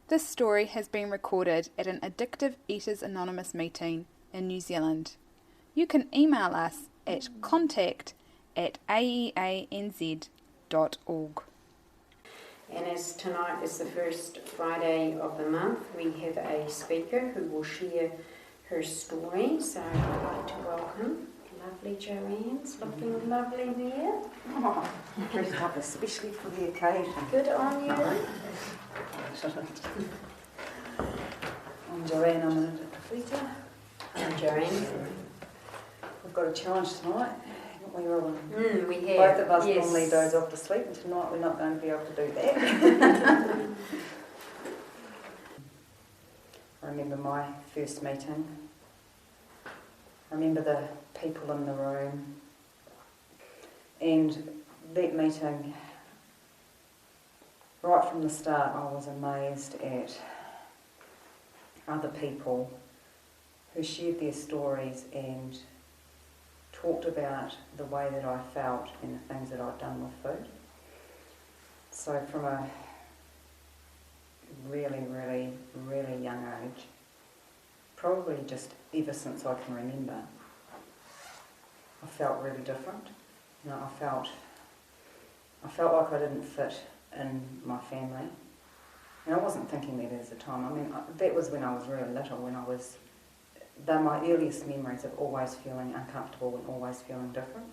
This story has been recorded at an Addictive Eaters Anonymous meeting in New Zealand. You can email us at contact@aeanz.org. And as tonight is the first Friday of the month, we have a speaker who will share her story. So I'd like to welcome lovely Joanne's looking lovely there. Oh, dressed up especially for the occasion. Good on you. I'm Joanne, I'm an addictive eater. I'm Joanne. We've got a challenge tonight, haven't we, Robin? We have. Both of us yes. normally doze off to sleep, and tonight we're not going to be able to do that. I remember my first meeting. I remember the people in the room. And that meeting, right from the start, I was amazed at other people who shared their stories and talked about the way that I felt and the things that I'd done with food. So from a really, really, really young age, probably just ever since I can remember, I felt really different. You know, I felt like I didn't fit in my family. And I wasn't thinking that at the time. I mean, that was when I was really little, they're my earliest memories of always feeling uncomfortable and always feeling different.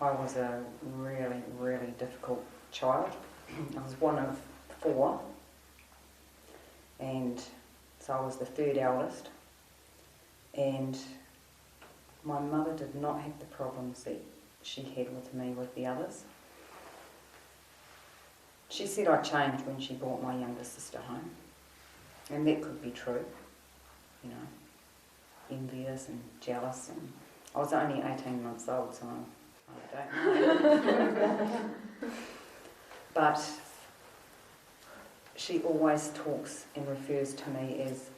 I was a really, really difficult child. I was one of 4, and so I was the third eldest, and my mother did not have the problems that she had with me with the others. She said I changed when she brought my younger sister home, and that could be true, you know, envious and jealous, and I was only 18 months old, so I don't know. But she always talks and refers to me as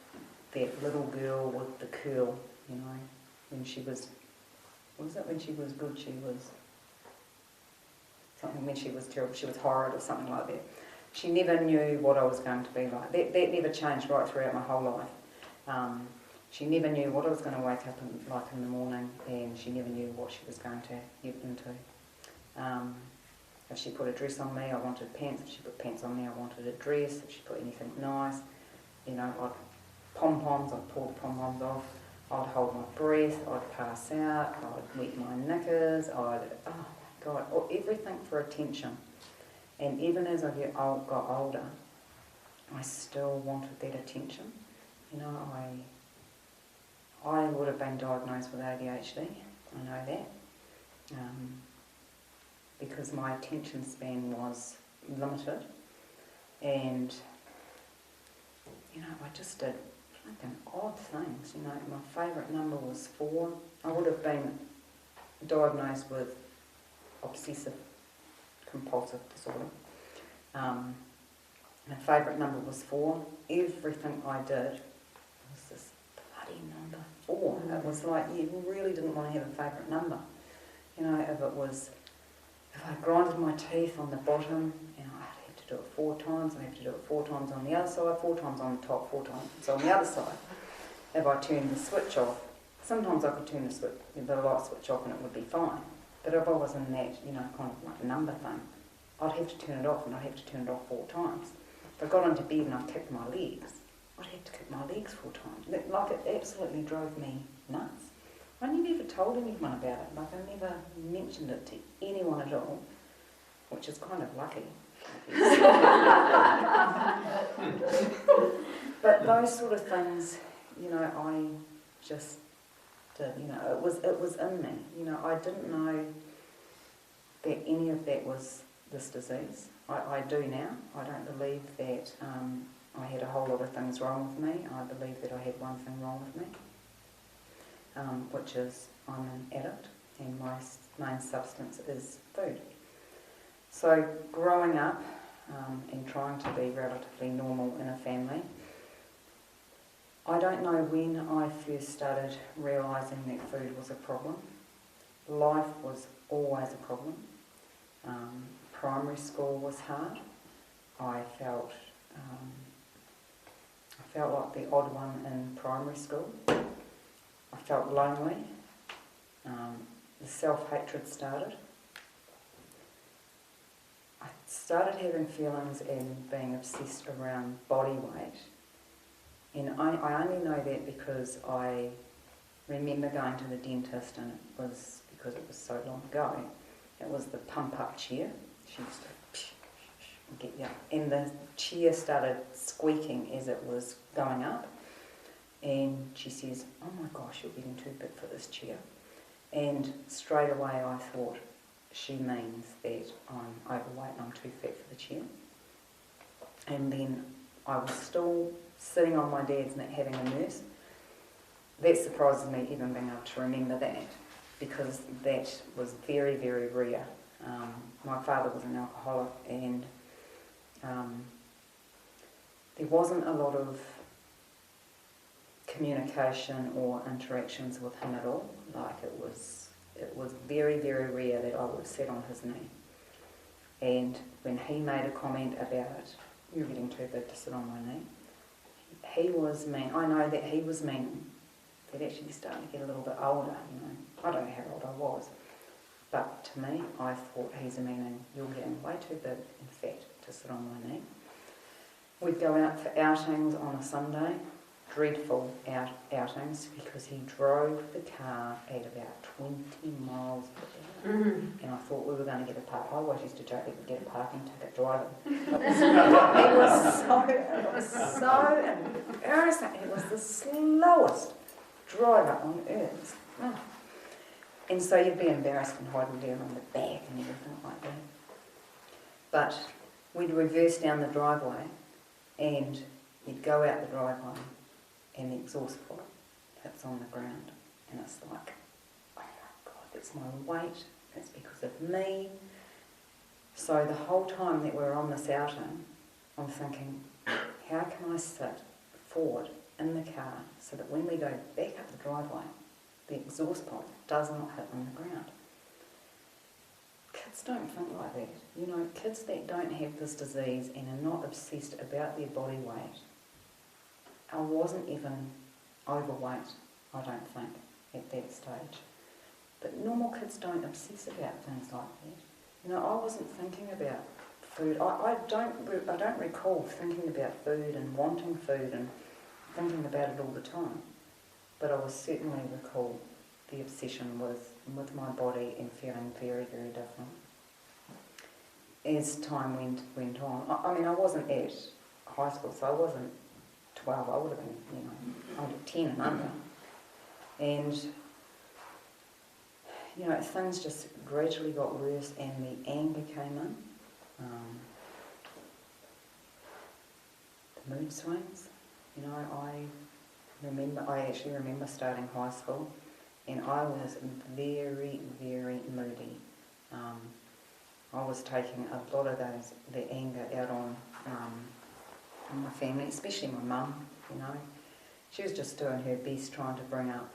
that little girl with the curl, you know, when she was when she was good, she was something, when she was terrible, she was horrid or something like that. She never knew what I was going to be like. That never changed right throughout my whole life. She never knew what I was going to wake up like in the morning, and she never knew what she was going to get into. If she put a dress on me, I wanted pants. If she put pants on me, I wanted a dress. If she put anything nice, you know, pom-poms, I'd pull the pom-poms off. I'd hold my breath, I'd pass out, I'd wet my knickers, oh my God, everything for attention. And even as I got older, I still wanted that attention. You know, I would have been diagnosed with ADHD, I know that, because my attention span was limited, and, you know, I just did fucking odd things. You know, my favourite number was 4. I would have been diagnosed with obsessive compulsive disorder. My favourite number was 4. Everything I did was this bloody number 4. It was like you really didn't want to have a favourite number. You know, if I grinded my teeth on the bottom, you know, I'd have to do it 4 times. I'd have to do it 4 times on the other side, 4 times on the top, 4 times on the other side. If I turned the switch off, sometimes I could turn the light switch off and it would be fine. But if I was in that, you know, kind of like number thing, I'd have to turn it off, and I'd have to turn it off 4 times. If I got into bed and I kicked my legs, I'd have to kick my legs 4 times. Like, it absolutely drove me nuts. I never ever told anyone about it. Like, I never mentioned it to anyone at all, which is kind of lucky. But those sort of things, you know, I just did. You know, it was in me. You know, I didn't know that any of that was this disease. I do now. I don't believe that I had a whole lot of things wrong with me. I believe that I had one thing wrong with me, which is I'm an addict, and my main substance is food. So growing up and trying to be relatively normal in a family, I don't know when I first started realising that food was a problem. Life was always a problem. Primary school was hard. I felt I felt like the odd one in primary school. I felt lonely. The self-hatred started. I started having feelings and being obsessed around body weight. And I only know that because I remember going to the dentist, and it was because it was so long ago. It was the pump-up chair. She used to get you up. And the chair started squeaking as it was going up. And she says, "Oh my gosh, you're getting too big for this chair." And straight away I thought, she means that I'm overweight and I'm too fat for the chair. And then I was still sitting on my dad's neck having a nurse. That surprises me, even being able to remember that, because that was very, very rare. My father was an alcoholic, and there wasn't a lot of communication or interactions with him at all. Like it was very, very rare that I would have sat on his knee. And when he made a comment about, "You're getting too big to sit on my knee," he was mean. I know that he was mean. He'd actually started to get a little bit older, you know. I don't know how old I was. But to me, I thought he's meaning, "You're getting way too big and fat to sit on my knee." We'd go out for outings on a Sunday. Dreadful outings, because he drove the car at about 20 miles per hour. And I thought we were going to get a park. I always used to joke that we'd get a parking ticket driving. It was so embarrassing. It was the slowest driver on earth. And so you'd be embarrassed and hiding down on the back and everything like that. But we'd reverse down the driveway, and you'd go out the driveway, and the exhaust pipe hits on the ground, and it's like, oh my God, that's my weight, that's because of me. So the whole time that we're on this outing, I'm thinking, how can I sit forward in the car so that when we go back up the driveway, the exhaust pipe does not hit on the ground? Kids don't think like that. You know, kids that don't have this disease and are not obsessed about their body weight. I wasn't even overweight, I don't think, at that stage. But normal kids don't obsess about things like that. You know, I wasn't thinking about food. I don't recall thinking about food and wanting food and thinking about it all the time. But I was certainly recall the obsession with my body and feeling very, very different. As time went on, I mean, I wasn't at high school, so I wasn't 12, I would have been, you know, under 10 and under. And, you know, things just gradually got worse, and the anger came in. The mood swings. You know, I actually remember starting high school, and I was very, very moody. I was taking a lot of the anger out on my family, especially my mum, you know. She was just doing her best trying to bring up,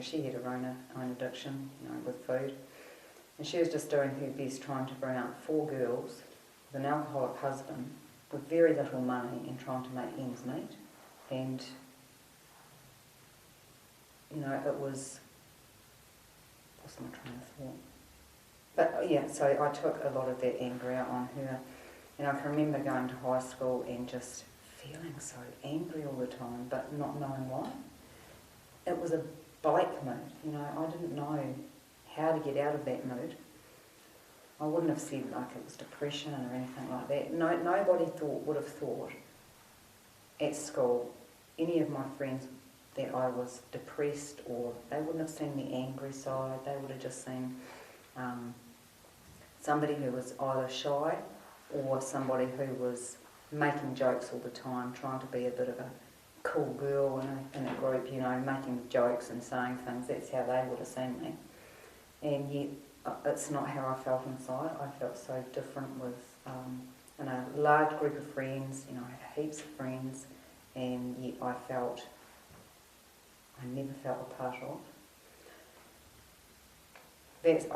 she had her own addiction, you know, with food. And she was just doing her best trying to bring up 4 girls with an alcoholic husband with very little money and trying to make ends meet. And, you know, it was, what's my train of thought? But yeah, so I took a lot of that anger out on her. And I can remember going to high school and just feeling so angry all the time, but not knowing why. It was a blank mood, you know. I didn't know how to get out of that mood. I wouldn't have said like it was depression or anything like that. Nobody would have thought at school, any of my friends, that I was depressed, or they wouldn't have seen the angry side. They would have just seen somebody who was either shy or somebody who was making jokes all the time, trying to be a bit of a cool girl in a group, you know, making jokes and saying things. That's how they would have seen me. And yet, it's not how I felt inside. I felt so different with in a large group of friends, you know, I had heaps of friends, and yet I never felt a part of. That's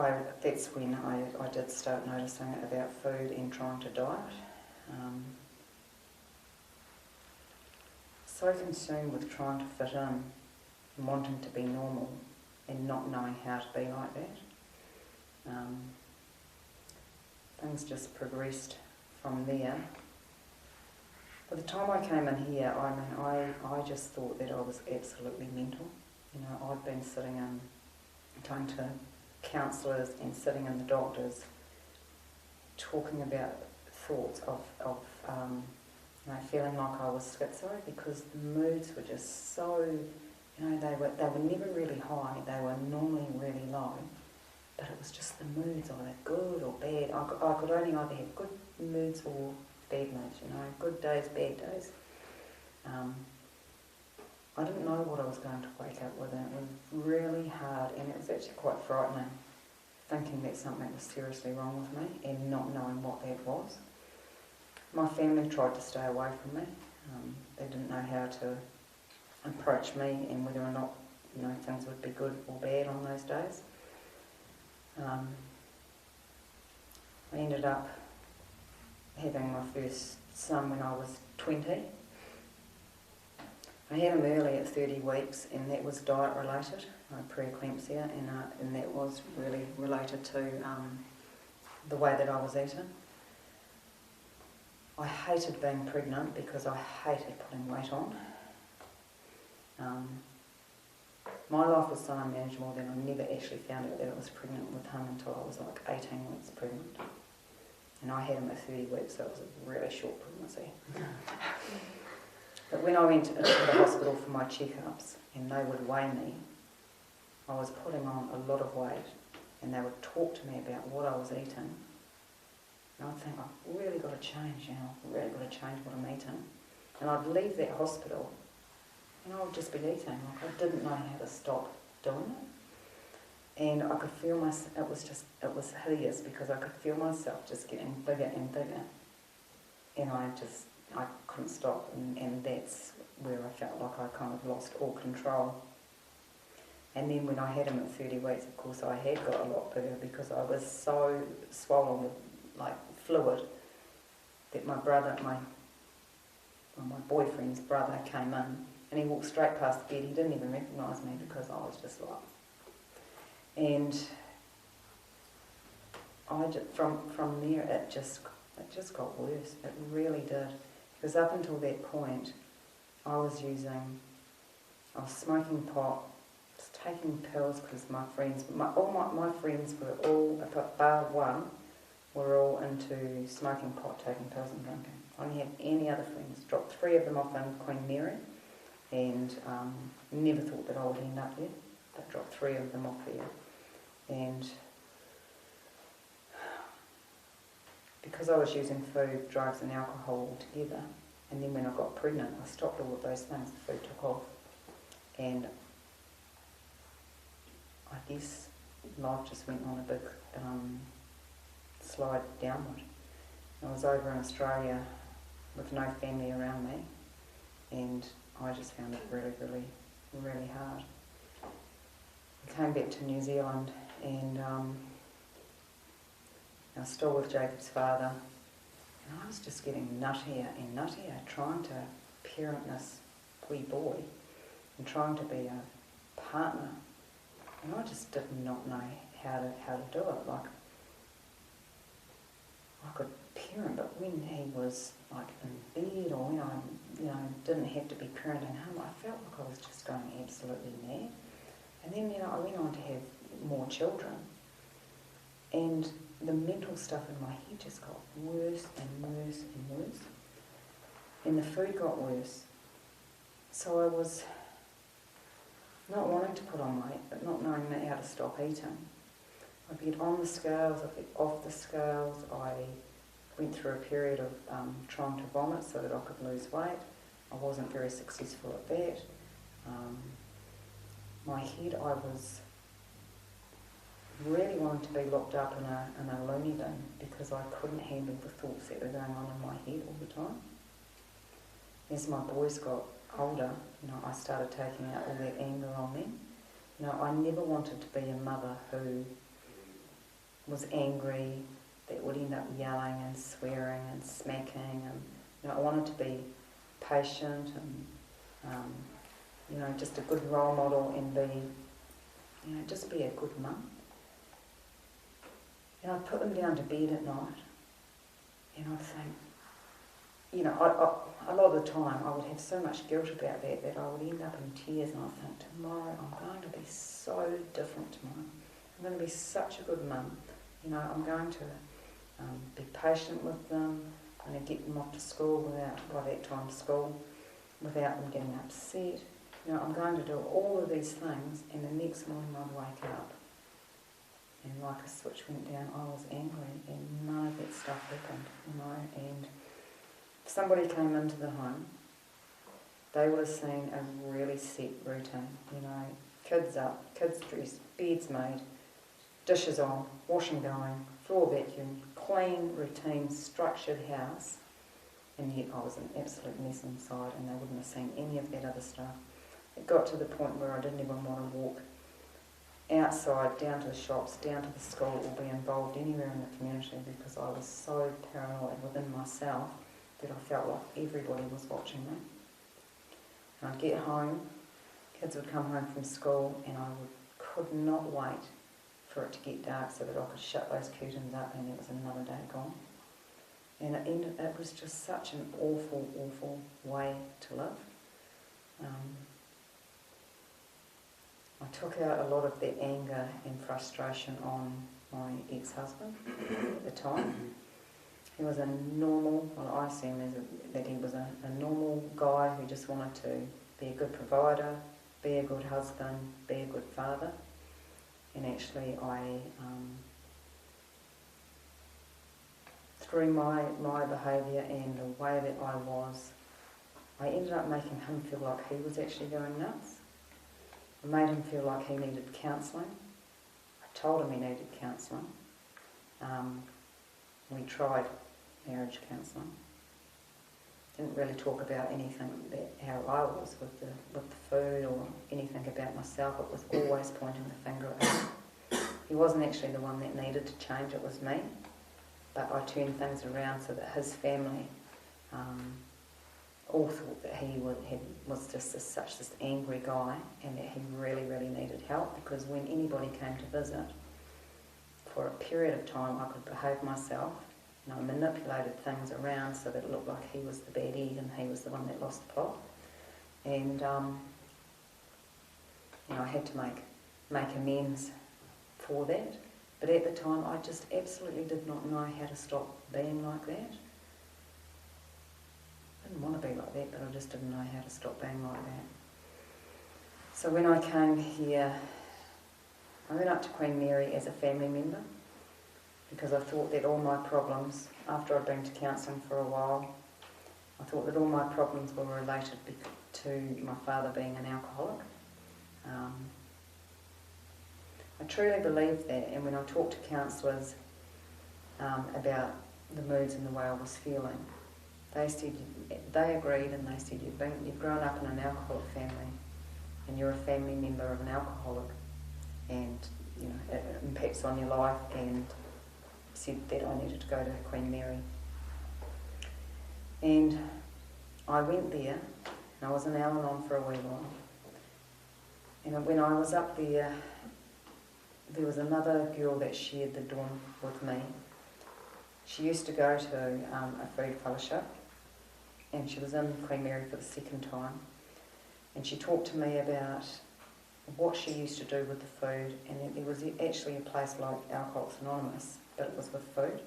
when I did start noticing it about food and trying to diet. so consumed with trying to fit in and wanting to be normal and not knowing how to be like that. Things just progressed from there. By the time I came in here, I just thought that I was absolutely mental. You know, I'd been sitting in, going to counsellors and sitting in the doctors, talking about thoughts of you know, feeling like I was schizo, because the moods were just so, you know, they were never really high, they were normally really low, but it was just the moods, either good or bad. I could only either have good moods or bad moods, you know, good days, bad days. I didn't know what I was going to wake up with, and it was really hard, and it was actually quite frightening, thinking that something was seriously wrong with me and not knowing what that was. My family tried to stay away from me. They didn't know how to approach me and whether or not, you know, things would be good or bad on those days. I ended up having my first son when I was 20. I had him early at 30 weeks, and that was diet related, preeclampsia, and that was really related to the way that I was eating. I hated being pregnant because I hated putting weight on. My life was so unmanageable that I never actually found out that I was pregnant with him until I was like 18 weeks pregnant. And I had him at 30 weeks, so it was a really short pregnancy. But when I went into the hospital for my checkups and they would weigh me, I was putting on a lot of weight, and they would talk to me about what I was eating. And I'd think, I've really got to change, you know, I've really got to change what I'm eating. And I'd leave that hospital and I would just be eating. Like, I didn't know how to stop doing it. And I could feel it was hideous, because I could feel myself just getting bigger and bigger. And I couldn't stop, and that's where I felt like I kind of lost all control. And then when I had him at 30 weeks, of course, I had got a lot bigger, because I was so swollen with like fluid that my boyfriend's brother came in, and he walked straight past the bed. He didn't even recognise me, because I was just like, and from there it just got worse. It really did. Because up until that point, I was smoking pot, was taking pills, because my friends were all, bar one, were all into smoking pot, taking pills and drinking. I only had any other friends. Dropped 3 of them off in Queen Mary, and never thought that I would end up there, but dropped 3 of them off here. And because I was using food, drugs and alcohol all together, and then when I got pregnant, I stopped all of those things. The food took off, and I guess life just went on a big slide downward. I was over in Australia with no family around me, and I just found it really, really, really hard. I came back to New Zealand, and I was still with Jacob's father, and I was just getting nuttier and nuttier, trying to parent this wee boy and trying to be a partner. And I just did not know how to do it. Like, I could parent, but when he was like in bed, or when I didn't have to be parenting him, I felt like I was just going absolutely mad. And then I went on to have more children, and the mental stuff in my head just got worse and worse and worse, and the food got worse. So I was not wanting to put on weight, but not knowing how to stop eating. I'd get on the scales, I'd get off the scales. I went through a period of trying to vomit so that I could lose weight. I wasn't very successful at that. My head, I was really wanting to be locked up in a loony bin, because I couldn't handle the thoughts that were going on in my head all the time. As my boys got older, I started taking out all that anger on them. I never wanted to be a mother who was angry, that would end up yelling and swearing and smacking, and I wanted to be patient and just a good role model and just be a good mum. And I'd put them down to bed at night and I'd think, a lot of the time I would have so much guilt about that I would end up in tears, and I'd think, tomorrow I'm going to be so different tomorrow. I'm going to be such a good mum. I'm going to be patient with them. I'm going to get them off to school by that time school, without them getting upset. I'm going to do all of these things, and the next morning I'd wake up and like a switch went down. I was angry, and none of that stuff happened, and if somebody came into the home, they would have seen a really set routine, kids up, kids dressed, beds made, dishes on, washing going, floor vacuum, clean, routine, structured house, and yet I was an absolute mess inside, and they wouldn't have seen any of that other stuff. It got to the point where I didn't even want to walk outside, down to the shops, down to the school, or be involved anywhere in the community, because I was so paranoid within myself that I felt like everybody was watching me. And I'd get home, kids would come home from school, and I could not wait for it to get dark so that I could shut those curtains up, and it was another day gone. And it was just such an awful, awful way to live. I took out a lot of that anger and frustration on my ex-husband at the time. He was a normal, I see him as that he was a normal guy who just wanted to be a good provider, be a good husband, be a good father. And actually through my behaviour and the way that I ended up making him feel like he was actually going nuts. I made him feel like he needed counselling. I told him he needed counselling. We tried marriage counselling. Didn't really talk about anything about how I was with the food or anything about myself. It was always pointing the finger at him. He wasn't actually the one that needed to change, it was me. But I turned things around so that his family all thought that he was just such this angry guy, and that he really, really needed help, because when anybody came to visit, for a period of time I could behave myself, and I manipulated things around so that it looked like he was the bad egg and he was the one that lost the plot. And I had to make amends for that. But at the time I just absolutely did not know how to stop being like that. I didn't want to be like that, but I just didn't know how to stop being like that. So when I came here, I went up to Queen Mary as a family member, because I thought that all my problems, after I'd been to counselling for a while, I thought that all my problems were related to my father being an alcoholic. I truly believed that, and when I talked to counsellors about the moods and the way I was feeling, they agreed, and they said, you've grown up in an alcoholic family, and you're a family member of an alcoholic, and it impacts on your life, and said that I needed to go to Queen Mary. And I went there, and I was in Al-Anon for a wee while. And when I was up there was another girl that shared the dorm with me. She used to go to a food fellowship, and she was in Queen Mary for the second time. And she talked to me about what she used to do with the food, and that there was actually a place like Alcoholics Anonymous, but it was with food.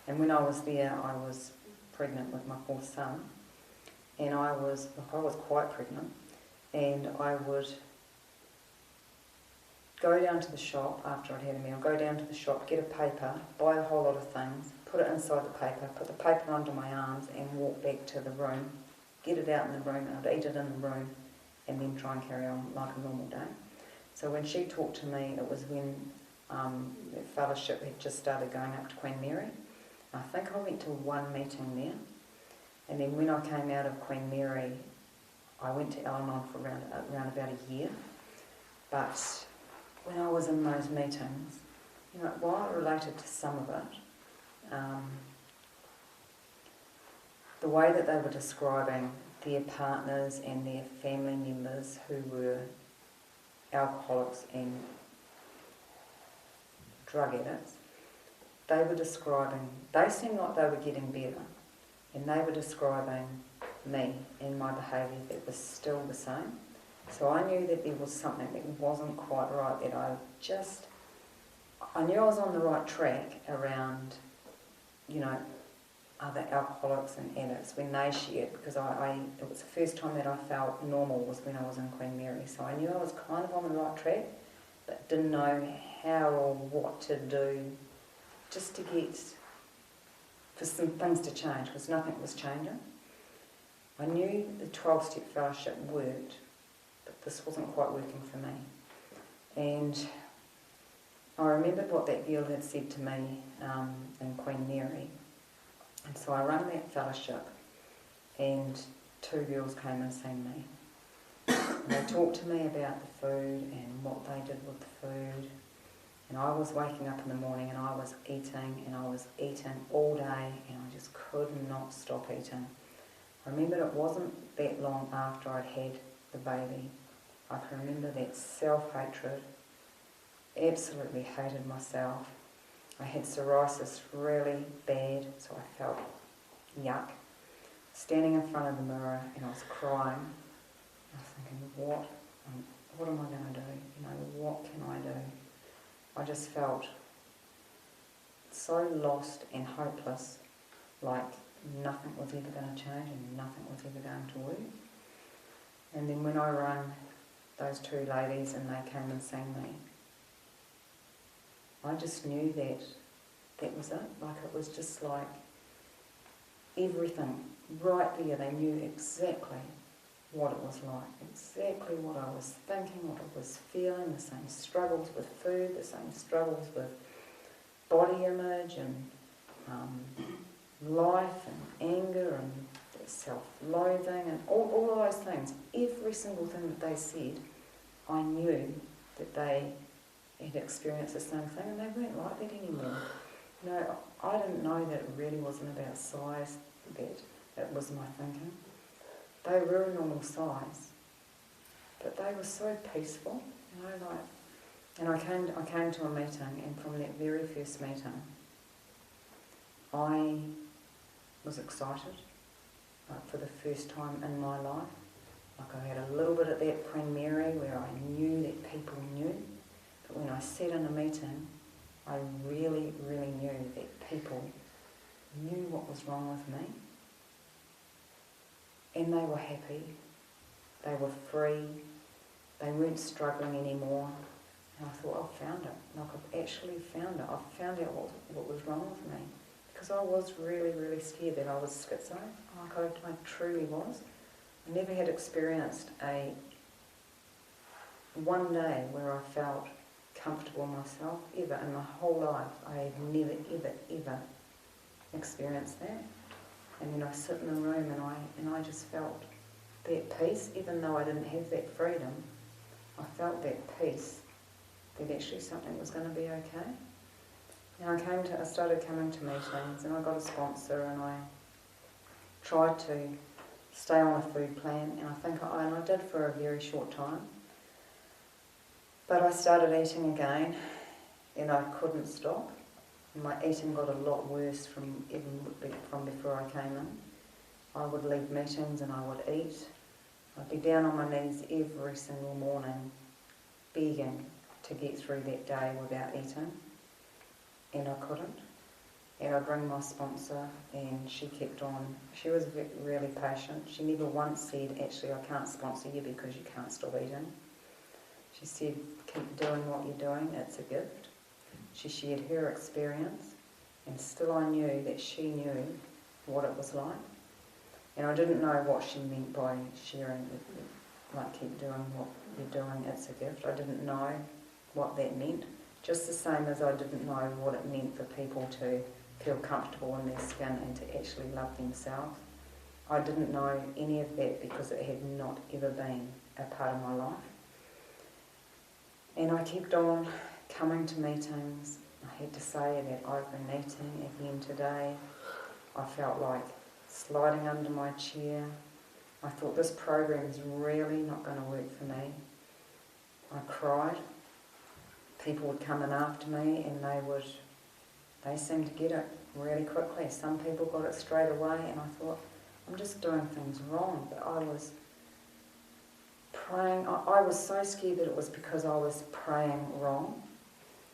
And when I was there, I was pregnant with my fourth son, and I was quite pregnant, and I would go down to the shop after I'd had a meal, go down to the shop, get a paper, buy a whole lot of things, put it inside the paper, put the paper under my arms, and walk back to the room, get it out in the room, and I'd eat it in the room, and then try and carry on like a normal day. So when she talked to me, it was when the fellowship had just started going up to Queen Mary. I think I went to one meeting there, and then when I came out of Queen Mary, I went to Al-Anon for around about a year. But when I was in those meetings, while I related to some of it, the way that they were describing their partners and their family members who were alcoholics and drug addicts, they were describing, they seemed like they were getting better, and they were describing me and my behaviour that was still the same. So I knew that there was something that wasn't quite right, that I knew I was on the right track around, other alcoholics and addicts when they shared, because it was the first time that I felt normal was when I was in Queen Mary. So I knew I was kind of on the right track, but didn't know how or what to do just to get, for some things to change, because nothing was changing. I knew the 12-step fellowship worked, but this wasn't quite working for me. And I remembered what that girl had said to me in Queen Mary. And so I rang that fellowship, and 2 girls came and seen me. And they talked to me about the food and what they did with the food. And I was waking up in the morning and I was eating all day, and I just could not stop eating. I remember it wasn't that long after I'd had the baby. I can remember that self-hatred, absolutely hated myself. I had psoriasis really bad, so I felt yuck. Standing in front of the mirror, and I was crying. I was thinking, what am I going to do? What can I do? I just felt so lost and hopeless, like nothing was ever going to change and nothing was ever going to work. And then when I rang those 2 ladies and they came and seen me, I just knew that was it. Like, it was just like everything right there. They knew exactly what it was like, exactly what I was thinking, what I was feeling, the same struggles with food, the same struggles with body image and life and anger and self-loathing and all of those things. Every single thing that they said, I knew that they had experienced the same thing, and they weren't like that anymore. I didn't know that it really wasn't about size, that it was my thinking. They were a normal size, but they were so peaceful, and I came to a meeting, and from that very first meeting, I was excited, like for the first time in my life. Like, I had a little bit at that Queen Mary where I knew that people knew, but when I sat in a meeting, I really, really knew that people knew what was wrong with me. And they were happy, they were free, they weren't struggling anymore. And I thought, I've found it. Like, I've actually found it. I've found out what was wrong with me. Because I was really, really scared that I was schizo. Like, I truly was. I never had experienced one day where I felt comfortable myself, ever in my whole life. I had never, ever experienced that. And then I sit in the room and I just felt that peace, even though I didn't have that freedom. I felt that peace, that actually something was going to be okay. And I started coming to meetings, and I got a sponsor, and I tried to stay on a food plan, and I did for a very short time. But I started eating again, and I couldn't stop. My eating got a lot worse from before I came in. I would leave meetings and I would eat. I'd be down on my knees every single morning, begging to get through that day without eating, and I couldn't. And I'd ring my sponsor, and she kept on. She was really patient. She never once said, actually, I can't sponsor you because you can't stop eating. She said, keep doing what you're doing, it's a gift. She shared her experience, and still I knew that she knew what it was like. And I didn't know what she meant by sharing, like, keep doing what you're doing, it's a gift. I didn't know what that meant, just the same as I didn't know what it meant for people to feel comfortable in their skin and to actually love themselves. I didn't know any of that because it had not ever been a part of my life. And I kept on coming to meetings. I had to say that I've been eating again today. I felt like sliding under my chair. I thought, this program is really not going to work for me. I cried. People would come in after me and they seemed to get it really quickly. Some people got it straight away, and I thought, I'm just doing things wrong. But I was praying. I was so scared that it was because I was praying wrong.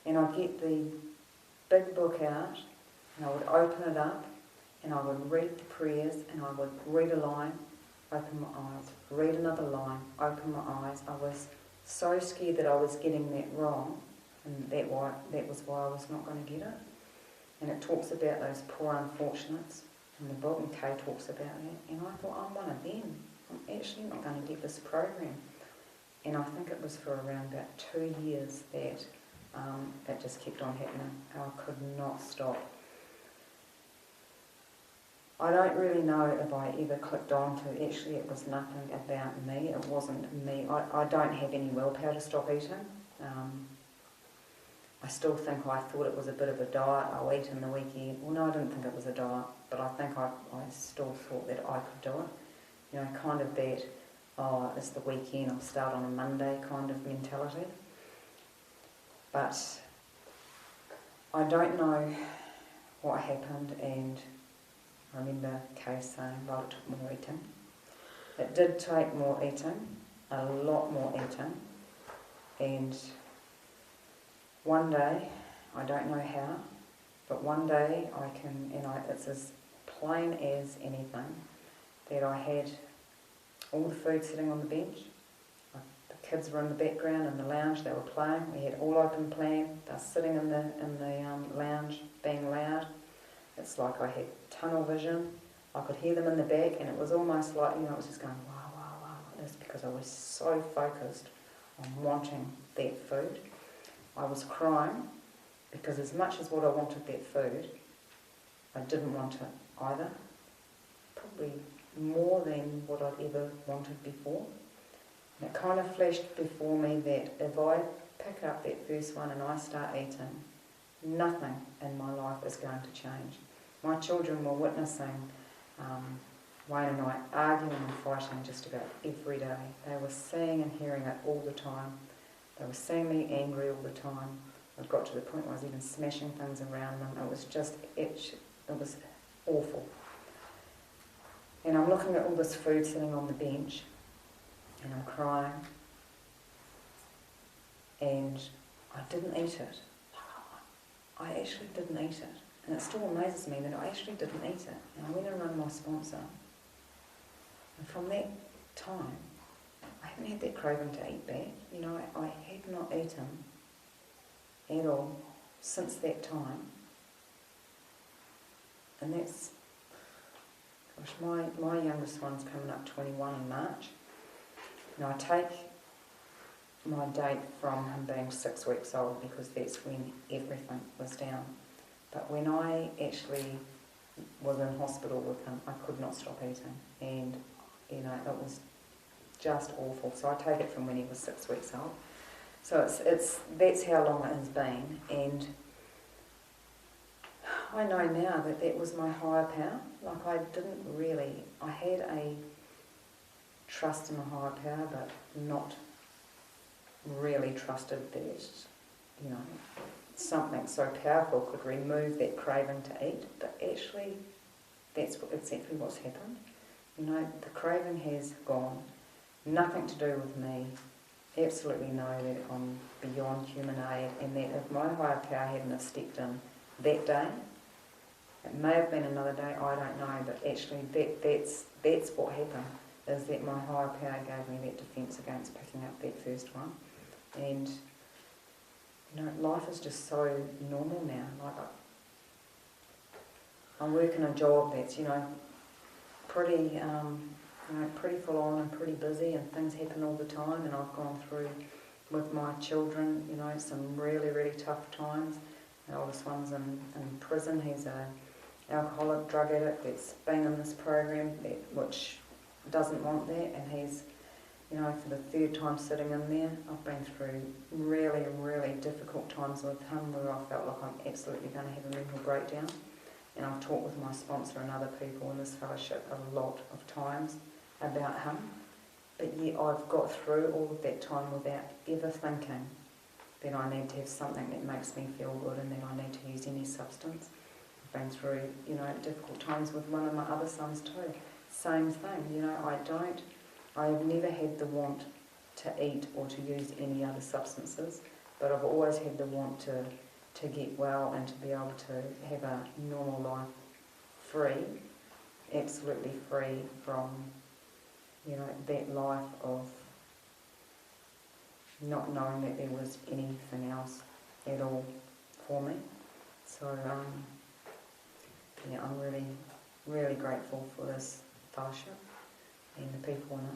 And I'd get the big book out, and I would open it up, and I would read the prayers, and I would read a line, open my eyes, read another line, open my eyes. I was so scared that I was getting that wrong, and that was why I was not going to get it. And it talks about those poor unfortunates in the book, and Kay talks about that. And I thought, I'm one of them. I'm actually not going to get this program. And I think it was for around about 2 years that that just kept on happening. I could not stop. I don't really know if I ever clicked on to, actually it was nothing about me, it wasn't me. I don't have any willpower to stop eating. I still think I thought it was a bit of a diet. I'll eat in the weekend. Well, no, I didn't think it was a diet, but I think I still thought that I could do it. You know, kind of that, oh, it's the weekend, I'll start on a Monday kind of mentality. But I don't know what happened, and I remember Kay saying, well, it took more eating. It did take more eating, a lot more eating, and one day, I don't know how, but one day I can, it's as plain as anything, that I had all the food sitting on the bench. The kids were in the background in the lounge, they were playing, we had all open plan, they were sitting in the lounge being loud. It's like I had tunnel vision, I could hear them in the back, and it was almost like, it was just going wow, wow, wow, like this, because I was so focused on wanting that food. I was crying, because as much as what I wanted that food, I didn't want it either. Probably more than what I'd ever wanted before. And it kind of flashed before me that if I pick up that first one and I start eating, nothing in my life is going to change. My children were witnessing Wayne and I arguing and fighting just about every day. They were seeing and hearing it all the time. They were seeing me angry all the time. It got to the point where I was even smashing things around them. It was just, it was awful. And I'm looking at all this food sitting on the bench, and I'm crying, and I didn't eat it. I actually didn't eat it. And it still amazes me that I actually didn't eat it. And I went and rang my sponsor. And from that time, I haven't had that craving to eat back. I had not eaten at all since that time. And that's, gosh, my youngest one's coming up 21 in March. I take my date from him being 6 weeks old, because that's when everything was down. But when I actually was in hospital with him, I could not stop eating. And, it was just awful. So I take it from when he was 6 weeks old. So that's how long it has been. And I know now that that was my higher power. Like, I had a trust in a higher power, but not really trusted that, something so powerful could remove that craving to eat. But actually, that's exactly what's happened. The craving has gone. Nothing to do with me. Absolutely know that I'm beyond human aid, and that if my higher power hadn't have stepped in that day, it may have been another day, I don't know, but actually that's what happened, is that my higher power gave me that defence against picking up that first one. And life is just so normal now. Like, I work in a job that's pretty pretty full on and pretty busy, and things happen all the time. And I've gone through with my children, some really, really tough times. The oldest one's in prison. He's an alcoholic, drug addict that's been in this program, which doesn't want that, and he's, for the third time sitting in there. I've been through really, really difficult times with him where I felt like I'm absolutely going to have a mental breakdown. And I've talked with my sponsor and other people in this fellowship a lot of times about him. But yet I've got through all of that time without ever thinking that I need to have something that makes me feel good and that I need to use any substance. I've been through, difficult times with one of my other sons too. Same thing, I have never had the want to eat or to use any other substances, but I've always had the want to get well and to be able to have a normal life free, absolutely free from, that life of not knowing that there was anything else at all for me. So, I'm really, really grateful for this fellowship and the people in it.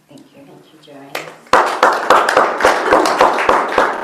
Thank you. Thank you, Joanne.